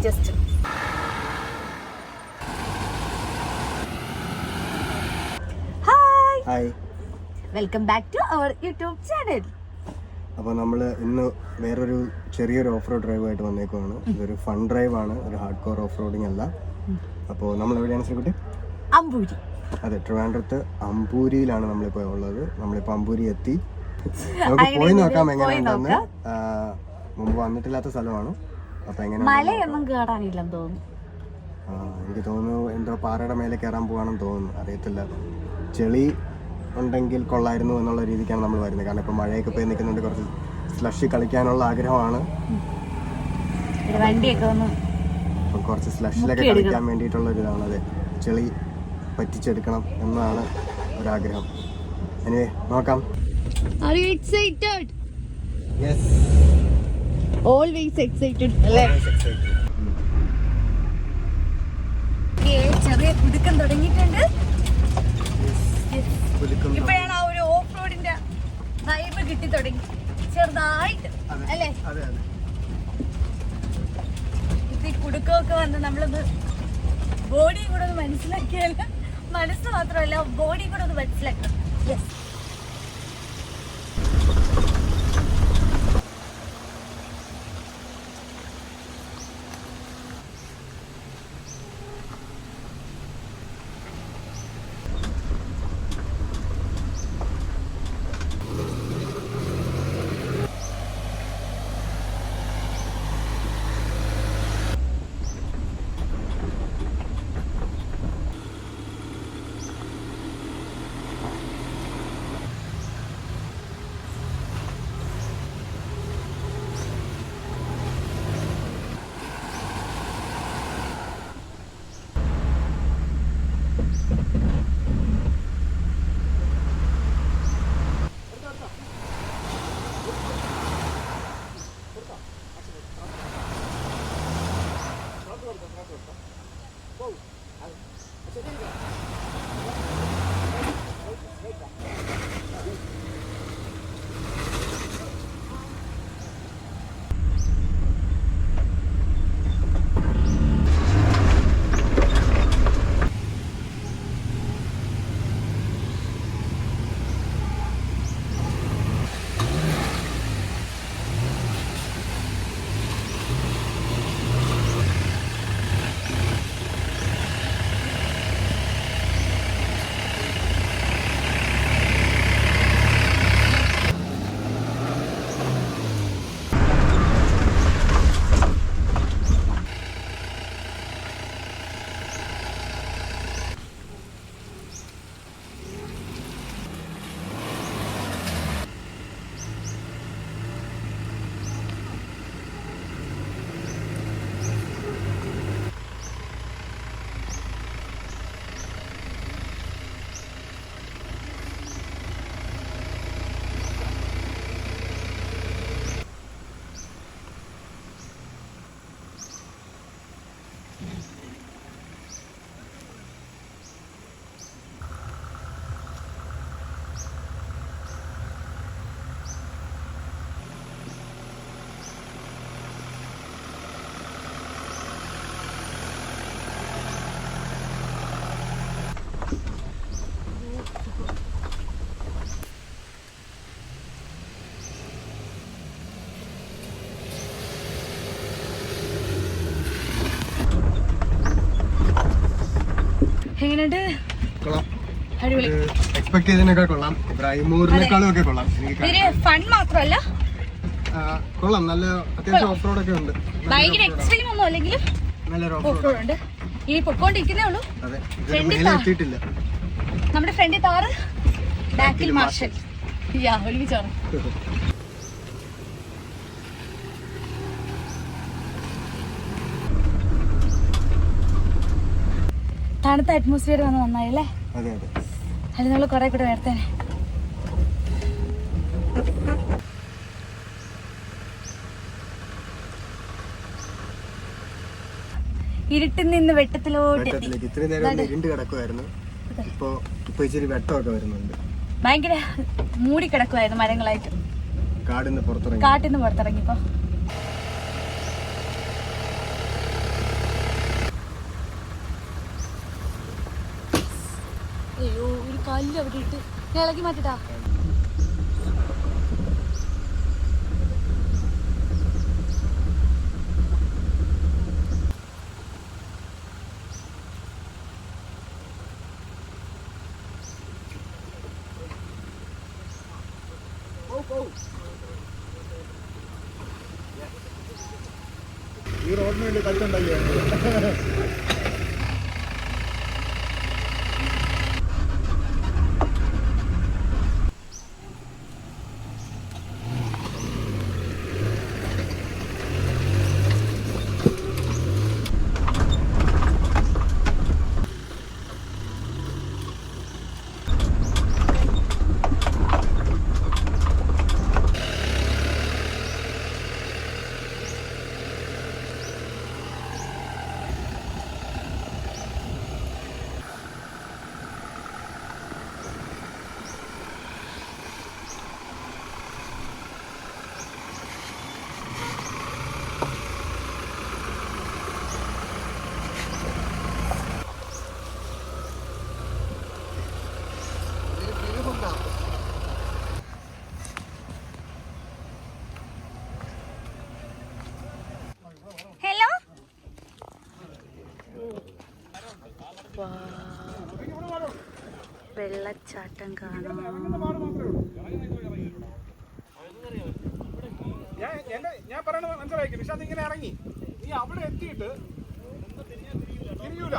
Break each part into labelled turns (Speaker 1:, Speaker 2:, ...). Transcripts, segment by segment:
Speaker 1: Just. Hi, welcome back to our YouTube channel.
Speaker 2: അപ്പോൾ നമ്മൾ ഇന്ന് വേറൊരു ചെറിയൊരു ഓഫ് റോഡ് ഡ്രൈവായിട്ട് വന്നേക്കുവാണ്. ഇതൊരു ഫൺ ഡ്രൈവാണ്, ഒരു ഹാർഡ് കോർ ഓഫ് റോഡിംഗ് അല്ല. അപ്പോൾ നമ്മൾ എവിടെയാണ് ശ്രീകുട്ടി?
Speaker 1: അമ്പൂരി.
Speaker 2: അതെ, ട്രിവാൻഡ്രത്ത് അമ്പൂരിയിലാണ് നമ്മളിപ്പോൾ ഉള്ളത്. നമ്മളിപ്പോൾ അമ്പൂരി എത്തി. നമുക്ക് പോയി നോക്കാം എങ്ങനെയുണ്ടെന്ന്. മുമ്പ് വന്നിട്ടില്ലാത്ത സ്ഥലമാണ്. അപ്പോൾ
Speaker 1: മലയൊന്നും കേറാനില്ലെന്ന് തോന്നുന്നു.
Speaker 2: എനിക്ക് തോന്നുന്നു എന്തോ പാറയുടെ മേലെ കയറാൻ പോവാണെന്ന് തോന്നുന്നു, അറിയത്തില്ല. ചെളി ഉണ്ടെങ്കിൽ കൊള്ളായിരുന്നു എന്നുള്ള രീതിക്കാണ് നമ്മൾ വരുന്നത്. കാരണം ഇപ്പം മഴയൊക്കെ പോയി നിൽക്കുന്നുണ്ട്, കുറച്ച് സ്ലഷ് കളിക്കാനുള്ള ആഗ്രഹമാണ്. അപ്പം കുറച്ച് സ്ലഷിലൊക്കെ കളിക്കാൻ വേണ്ടിയിട്ടുള്ള ഒരു ഇതാണ്. അതെ, ചെളി പറ്റിച്ചെടുക്കണം എന്നാണ് ഒരാഗ്രഹം. എനിവേ നോക്കാം.
Speaker 1: Are you excited?
Speaker 2: Yes.
Speaker 1: Always excited. അല്ലേ? ചെറിയ കുടുക്കം തുടങ്ങിയിട്ടുണ്ട്. ഇപ്പോഴാണ് ആ ഒരു ഓഫ് റോഡിന്റെ വൈബ് കിട്ടി തുടങ്ങി ചെറുതായിട്ട്, അല്ലേ? ഇത് ഈ കുടുക്കമൊക്കെ വന്ന് നമ്മളൊന്ന് ബോഡിയും കൂടെ ഒന്ന് മനസ്സിലാക്കിയാൽ, മനസ്സ് മാത്രമല്ല ബോഡിയും കൂടെ ഒന്ന് മനസ്സിലാക്കണം. യെസ്. എങ്ങനെയുണ്ട്? അടിപൊളി.
Speaker 2: എക്സ്പെക്ട് ചെയ്തതിനേക്കാൾ കൊള്ളാം. ബ്രൈമൂറിനേക്കാളും ഒക്കെ കൊള്ളാം.
Speaker 1: ഫൺ മാത്രമല്ല,
Speaker 2: കൊള്ളാം. നല്ല അത്യാവശ്യം ഓഫ് റോഡ് ഒക്കെ ഉണ്ട്.
Speaker 1: ഭയങ്കര എക്സ്ട്രീം ഒന്നും അല്ലെങ്കിലും നല്ലൊരു ഓഫ് റോഡ് ഉണ്ട്. ഈ പൊക്കോണ്ടിരിക്കുന്നേ ഉള്ളൂ. നമ്മുടെ ഫ്രണ്ടിൽ താറ്, ബാക്കിൽ മാർഷൽ. ഒരുമിച്ചാണ്. തണുത്ത അറ്റ്മോസ്ഫിയർ വന്ന് നന്നായില്ലേ? അതിൽ നമ്മൾ കുറെ കൂടെ നേരത്തെ ഇരുട്ടിൽ നിന്ന് വെട്ടത്തിലോട്ട് ഭയങ്കര മൂടി കിടക്കുമായിരുന്നു മരങ്ങളായിട്ട്. കാട്ടിന്ന് പുറത്തിറങ്ങിയപ്പോ കല്ല് അവിടെ ഇട്ട് ഇളക്കി മാറ്റിട്ടാ.
Speaker 2: ഈ റോഡിന് വേണ്ടി കളിച്ചുണ്ടല്ലേ.
Speaker 1: ഹലോ, വെള്ളച്ചാട്ടം കാണാം.
Speaker 3: ഞാൻ പറയണത് മനസ്സിലാക്കി. പക്ഷെ അതിങ്ങനെ ഇറങ്ങി നീ അവിടെ എത്തിയിട്ട് തിരിയൂല.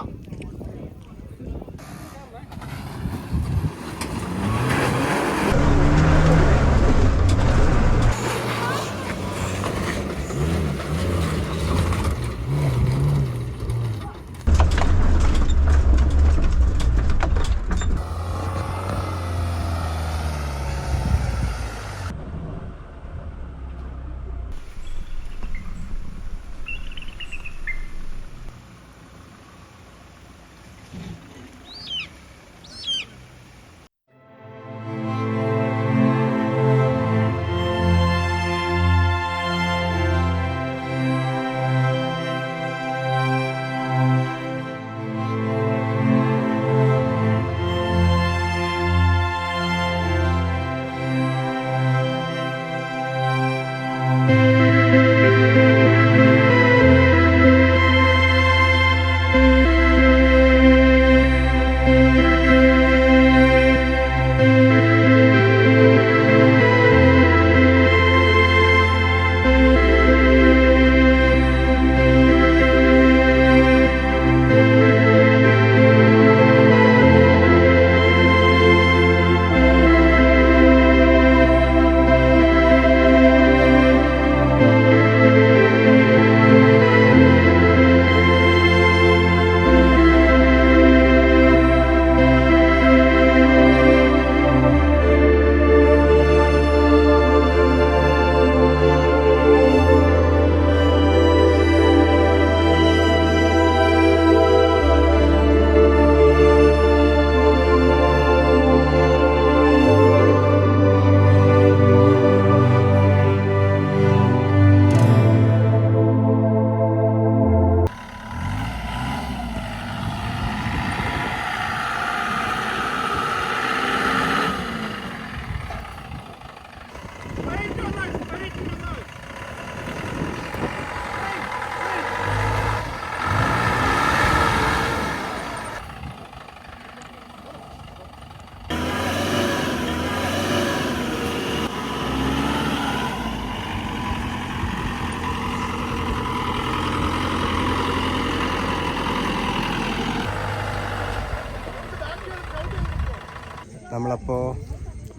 Speaker 2: നമ്മളപ്പോൾ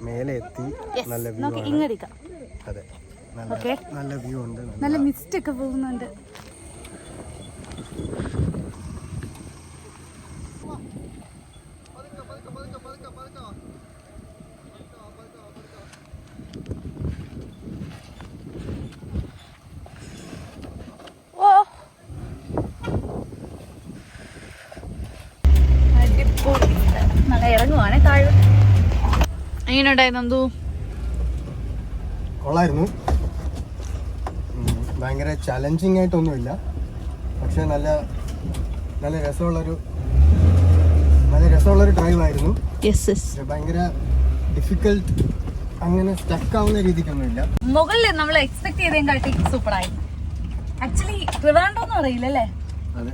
Speaker 2: മേലെ എത്തി. നല്ല വ്യൂ ആണ്. അതെ, നല്ല വ്യൂ ഉണ്ട്.
Speaker 1: നല്ല മിസ്റ്റ് ഒക്കെ പോകുന്നുണ്ട്. നല്ല ഇറങ്ങുവാണേ താഴെ. എങ്ങനെ ഉണ്ടായിരുന്നു നന്ദു?
Speaker 2: കൊള്ളായിരുന്നു. ഭയങ്കര ചലഞ്ചിങ് ആയിട്ടൊന്നുമില്ല, പക്ഷെ നല്ല നല്ല രസമുള്ളൊരു നല്ല രസമുള്ളൊരു ഡ്രൈവ് ആയിരുന്നു.
Speaker 1: യെസ്
Speaker 2: ഭയങ്കര ഡിഫിക്കൽട്ട്, അങ്ങനെ സ്റ്റക്ക് ആവുന്ന രീതിക്കൊന്നുമില്ല.
Speaker 1: മുകളിൽ നമ്മൾ എക്സ്പെക്ട് ചെയ്തേക്കാട്ടി സൂപ്പർ ആയിരുന്നു. ആക്ച്വലി ട്രിവാൻഡ്രം എന്ന് അറിയില്ല അല്ലേ?
Speaker 2: അതെ,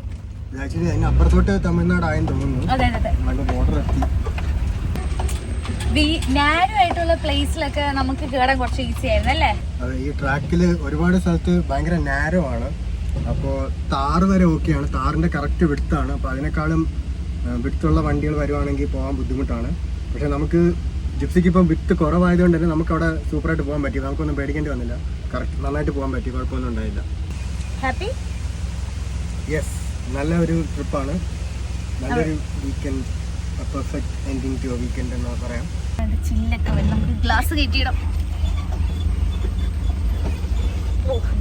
Speaker 2: ആക്ച്വലി അതിന് അപ്പുറത്തോട്ട് തമിഴ്നാട് ആയെന്ന് തോന്നുന്നു.
Speaker 1: അതെ അതെ
Speaker 2: ബോർഡർ എത്തി.
Speaker 1: നാരോ ആയിട്ടുള്ള പ്ലേസിലൊക്കെ നമുക്ക് കേറാൻ കുറച്ച് ഈസി ആയിരുന്നു അല്ലേ?
Speaker 2: അതെ, ഈ ട്രാക്കില് ഒരുപാട് സ്ഥലത്ത് ഭയങ്കര നാരോ ആണ്. അപ്പോൾ താറ് വരെ ഓക്കെയാണ്, താറിന്റെ കറക്റ്റ് വിഡ്ത്താണ്. അപ്പോൾ അതിനേക്കാളും വിഡ്ത്തുള്ള വണ്ടികൾ വരുവാണെങ്കിൽ പോകാൻ ബുദ്ധിമുട്ടാണ്. പക്ഷെ നമുക്ക് ജിപ്സിക്ക് ഇപ്പം വിഡ്ത്ത് കുറവായതുകൊണ്ട് തന്നെ നമുക്ക് അവിടെ സൂപ്പറായിട്ട് പോകാൻ പറ്റി. നമുക്കൊന്നും പേടിക്കേണ്ടി വന്നില്ല. കറക്റ്റ് നന്നായിട്ട് പോകാൻ പറ്റി, കുഴപ്പമൊന്നും ഉണ്ടായില്ല.
Speaker 1: ഹാപ്പി?
Speaker 2: യെസ്, നല്ല ഒരു ട്രിപ്പാണ്. നല്ലൊരു weekend, perfect ending to weekend എന്ന് പറയാം.
Speaker 1: ചില്ലൊക്കെ വരും, നമുക്ക് ഗ്ലാസ് കയറ്റിയിടാം.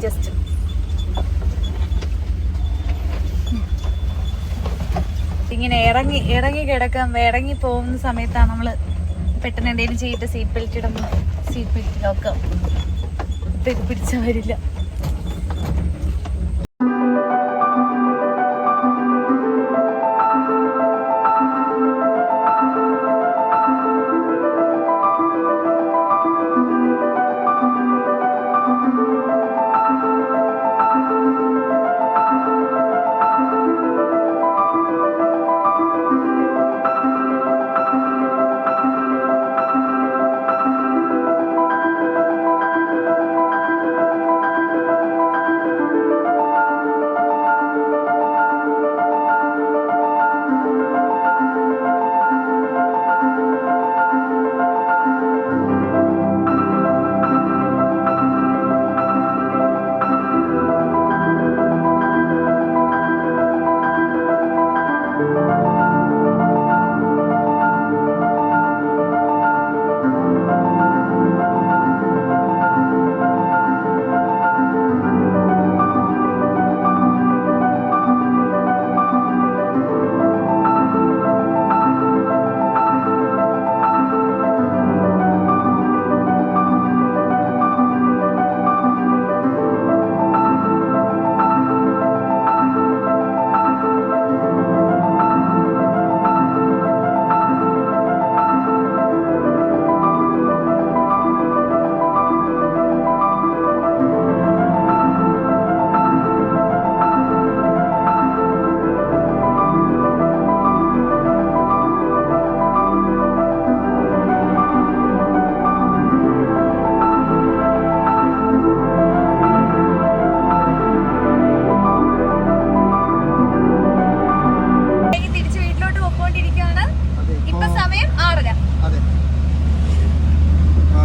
Speaker 1: ജസ്റ്റ് ഇങ്ങനെ ഇറങ്ങി കിടക്കാൻ ഇറങ്ങി പോകുന്ന സമയത്താണ് നമ്മൾ പെട്ടെന്ന് എന്തെങ്കിലും ചെയ്തിട്ട് സീറ്റ് ബെൽറ്റ് ഇടുമ്പോൾ സീറ്റ് ബെൽറ്റ് ലോക്കാം പിടിച്ചാൽ വരില്ല.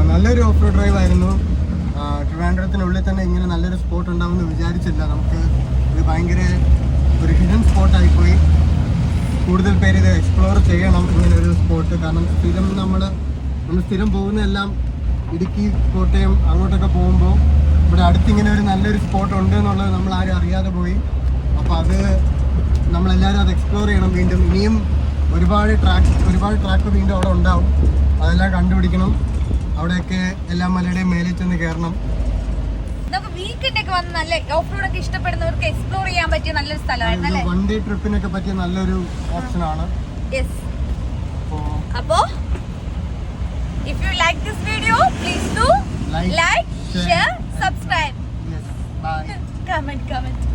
Speaker 2: നല്ലൊരു ഓഫ് റോഡ് ഡ്രൈവ് ആയിരുന്നു. ട്രിവാൻഡ്രത്തിനുള്ളിൽ തന്നെ ഇങ്ങനെ നല്ലൊരു സ്പോട്ട് ഉണ്ടാവുമെന്ന് വിചാരിച്ചില്ല. നമുക്ക് ഇത് ഭയങ്കര ഒരു ഹിഡൻ സ്പോട്ടായിപ്പോയി. കൂടുതൽ പേര് ഇത് എക്സ്പ്ലോർ ചെയ്യണം ഇങ്ങനെ ഒരു സ്പോട്ട്. കാരണം നമ്മൾ സ്ഥിരം പോകുന്നതെല്ലാം ഇടുക്കി, കോട്ടയം അങ്ങോട്ടൊക്കെ പോകുമ്പോൾ ഇവിടെ അടുത്തിങ്ങനെ ഒരു നല്ലൊരു സ്പോട്ട് ഉണ്ട് എന്നുള്ളത് നമ്മൾ ആരും അറിയാതെ പോയി. അപ്പോൾ അത് നമ്മളെല്ലാവരും അത് എക്സ്പ്ലോർ ചെയ്യണം. വീണ്ടും ഇനിയും ഒരുപാട് ട്രാക്ക് വീണ്ടും അവിടെ ഉണ്ടാവും. അതെല്ലാം കണ്ടുപിടിക്കണം. അവിടെയൊക്കെ എല്ലാ മലയുടെയും മേലെ ചെന്ന് കയറണം.
Speaker 1: നമുക്ക് വീക്കെൻഡ് ഒക്കെ വന്ന് നല്ല ഓഫ് റോഡ് ഒക്കെ ഇഷ്ടപ്പെടുന്നവർക്ക് എക്സ്പ്ലോർ ചെയ്യാൻ പറ്റിയ നല്ലൊരു സ്ഥലമായിരുന്നു അല്ലേ?
Speaker 2: വൺ ഡേ ട്രിപ്പിനൊക്കെ പറ്റിയ നല്ലൊരു ഓപ്ഷൻ ആണ്.
Speaker 1: അപ്പോ if you like this video, please do like, share, subscribe.
Speaker 2: Yes, bye.
Speaker 1: Comment.